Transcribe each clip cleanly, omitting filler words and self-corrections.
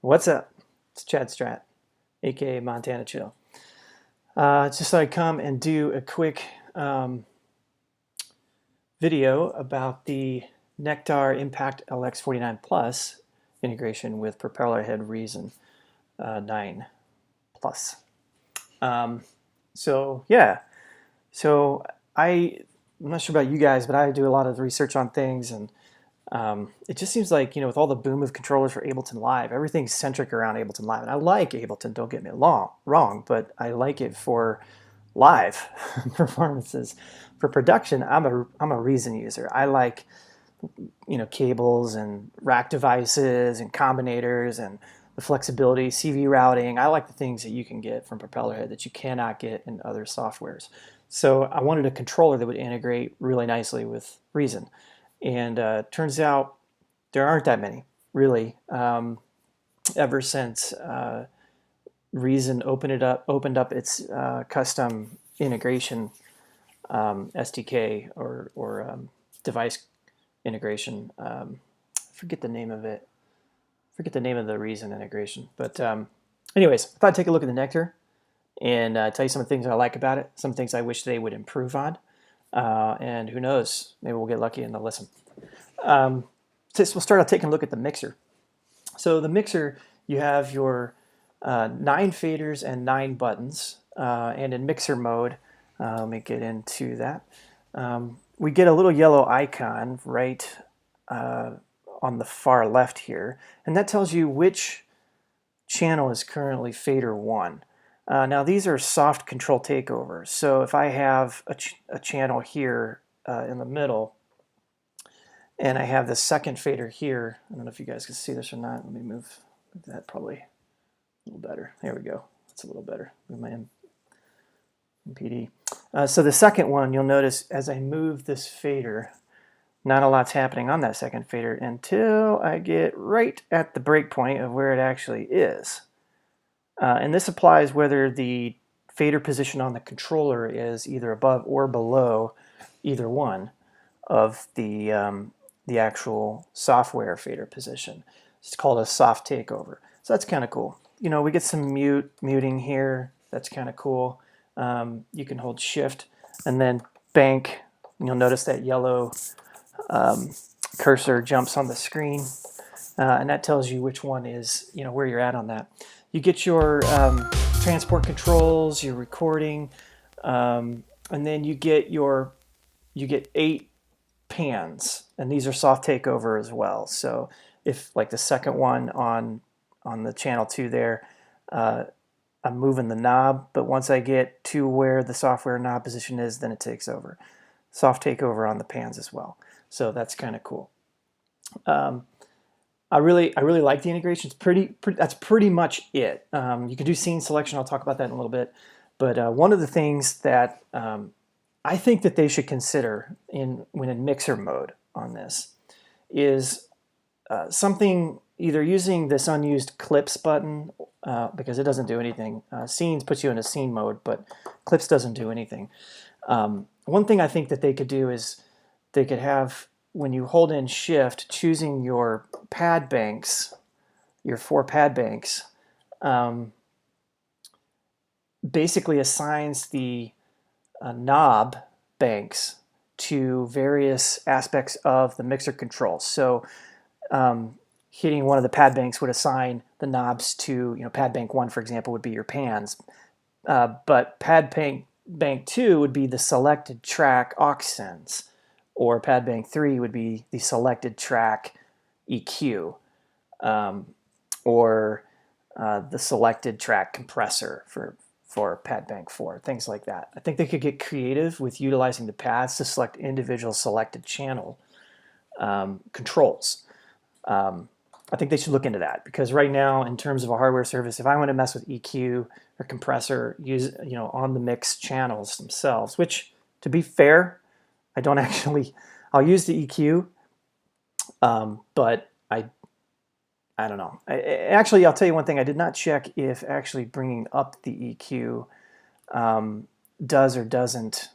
What's up? It's Chad Strat, aka Montana Chill. Just thought I'd come and do a quick video about the Nektar Impact LX49 Plus integration with Propellerhead Reason 9 Plus. So I'm not sure about you guys, but I do a lot of research on things, and it just seems like, with all the boom of controllers for Ableton Live, everything's centric around Ableton Live. And I like Ableton, don't get me wrong, but I like it for live performances. For production, I'm a Reason user. I like, cables and rack devices and combinators and the flexibility, CV routing. I like the things that you can get from Propellerhead that you cannot get in other softwares. So I wanted a controller that would integrate really nicely with Reason. And turns out there aren't that many, really. Ever since Reason opened up its custom integration SDK or device integration. Forget the name of it. Forget the name of the Reason integration. But anyways, I thought I'd take a look at the Nektar and tell you some of the things I like about it, some things I wish they would improve on. And who knows, maybe we'll get lucky and they'll listen. So we'll start out taking a look at the mixer. So the mixer, you have your 9 faders and 9 buttons. And in mixer mode, let me get into that. We get a little yellow icon right on the far left here, and that tells you which channel is currently fader 1. Now these are soft control takeovers, so if I have a channel here in the middle, and I have the second fader here, I don't know if you guys can see this or not. Let me move that probably a little better. There we go. That's a little better. Move my MPD. So the second one, you'll notice as I move this fader, not a lot's happening on that second fader until I get right at the breakpoint of where it actually is. And this applies whether the fader position on the controller is either above or below either one of the actual software fader position. It's called a soft takeover. So that's kind of cool. We get some muting here. That's kind of cool. You can hold shift and then bank. And you'll notice that yellow cursor jumps on the screen, and that tells you which one is, where you're at on that. You get your transport controls, your recording, and then you get 8 pans, and these are soft takeover as well. So if, like the second one on the channel 2 there, I'm moving the knob, but once I get to where the software knob position is, then it takes over. Soft takeover on the pans as well. So that's kind of cool. I really like the integration. It's that's pretty much it. You can do scene selection. I'll talk about that in a little bit. But one of the things that I think that they should consider when in mixer mode on this is something, either using this unused clips button, because it doesn't do anything. Scenes puts you in a scene mode, but clips doesn't do anything. One thing I think that they could do is they could have, when you hold in shift, choosing your pad banks, your 4 pad banks, basically assigns the knob banks to various aspects of the mixer control. So hitting one of the pad banks would assign the knobs to, pad bank 1, for example, would be your pans. But pad bank 2 would be the selected track aux sends, or pad bank 3 would be the selected track EQ, or the selected track compressor for pad bank 4, things like that. I think they could get creative with utilizing the pads to select individual selected channel controls. I think they should look into that, because right now, in terms of a hardware service, if I want to mess with EQ or compressor, on the mix channels themselves, which, to be fair, I don't actually. I'll use the EQ, but I don't know. Actually, I'll tell you one thing. I did not check if actually bringing up the EQ does or doesn't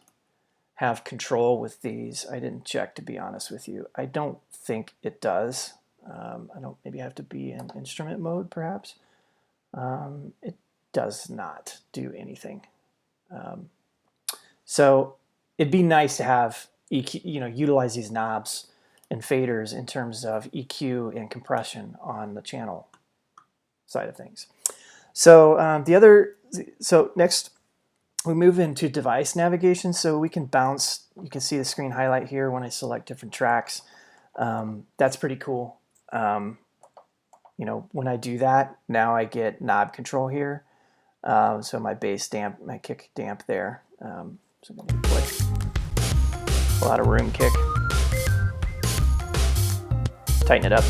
have control with these. I didn't check, to be honest with you. I don't think it does. I don't, maybe I have to be in instrument mode perhaps. It does not do anything. So it'd be nice to have EQ, utilize these knobs and faders in terms of EQ and compression on the channel side of things. So so next we move into device navigation. So we can bounce. You can see the screen highlight here when I select different tracks. That's pretty cool. When I do that, now I get knob control here. So my bass damp, my kick damp there. So I'm going to play a lot of room kick. Tighten it up.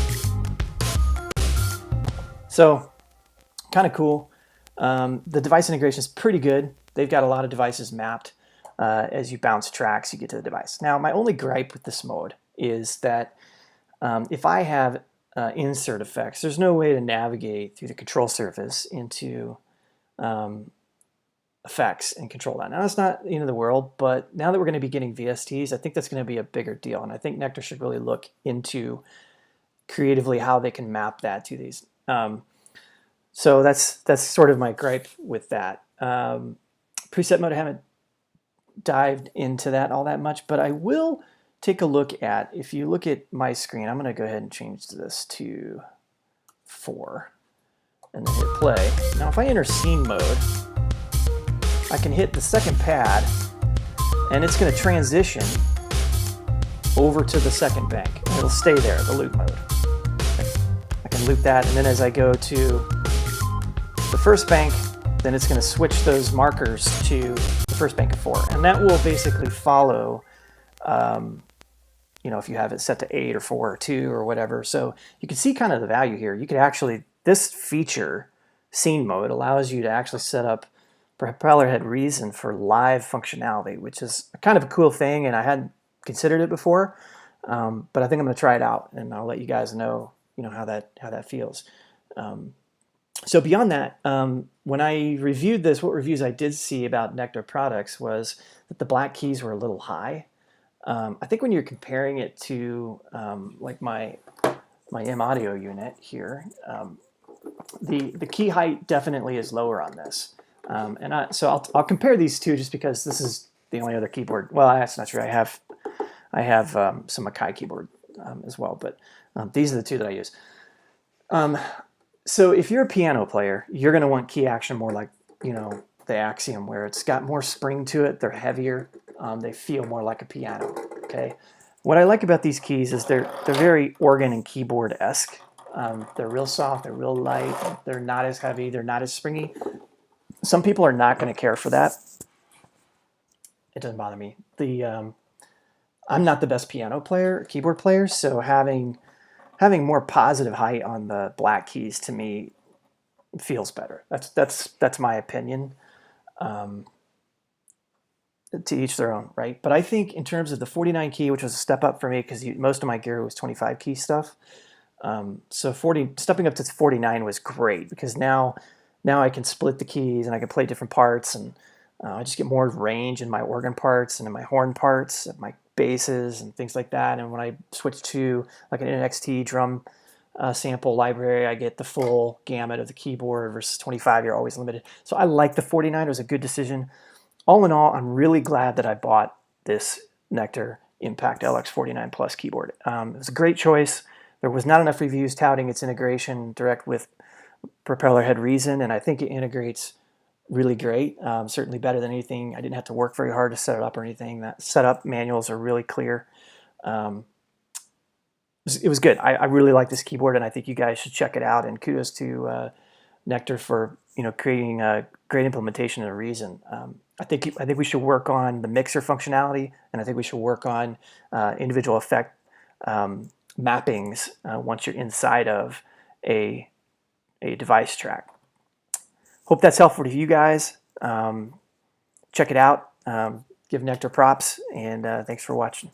So kind of cool. The device integration is pretty good. They've got a lot of devices mapped. As you bounce tracks, you get to the device. Now, my only gripe with this mode is that if I have insert effects, there's no way to navigate through the control surface into effects and control that. Now, that's not the end of the world, but now that we're going to be getting VSTs, I think that's going to be a bigger deal. And I think Nektar should really look into creatively how they can map that to these. So that's sort of my gripe with that. Preset mode, I haven't dived into that all that much, but I will take a look at, if you look at my screen, I'm going to go ahead and change this to 4 and then hit play. Now if I enter scene mode, I can hit the second pad and it's going to transition over to the second bank. And it'll stay there, the loop mode. I can loop that, and then as I go to the first bank, then it's going to switch those markers to the first bank of 4. And that will basically follow, if you have it set to 8 or 4 or 2 or whatever. So you can see kind of the value here. You could actually, this feature, scene mode, allows you to actually set up Propellerhead Reason for live functionality, which is kind of a cool thing, and I hadn't considered it before, but I think I'm going to try it out, and I'll let you guys know, how that feels. So beyond that, when I reviewed this, what reviews I did see about Nektar products was that the black keys were a little high. I think when you're comparing it to like my M audio unit here, the key height definitely is lower on this. So I'll compare these two just because this is the only other keyboard. Well, that's not true. I have some Akai keyboard as well, but these are the two that I use. So if you're a piano player, you're going to want key action more like, the Axiom, where it's got more spring to it. They're heavier. They feel more like a piano. Okay. What I like about these keys is they're very organ and keyboard-esque. They're real soft. They're real light. They're not as heavy. They're not as springy. Some people are not going to care for that. It doesn't bother me. I'm not the best piano player, keyboard player, so having more positive height on the black keys to me feels better. That's my opinion. To each their own, right? But I think in terms of the 49 key, which was a step up for me because most of my gear was 25 key stuff. So stepping up to 49 was great because now I can split the keys and I can play different parts, and I just get more range in my organ parts and in my horn parts, and my basses and things like that. And when I switch to like an NXT drum sample library, I get the full gamut of the keyboard versus 25. You're always limited. So I like the 49. It was a good decision. All in all, I'm really glad that I bought this Nektar Impact LX49 Plus keyboard. It was a great choice. There was not enough reviews touting its integration direct with Propellerhead Reason, and I think it integrates really great. Certainly better than anything. I didn't have to work very hard to set it up or anything. That setup manuals are really clear. It was good. I really like this keyboard, and I think you guys should check it out. And kudos to Nektar for creating a great implementation of Reason. I think we should work on the mixer functionality, and I think we should work on individual effect mappings once you're inside of a device track. Hope that's helpful to you guys. Check it out. Give Nektar props, and thanks for watching.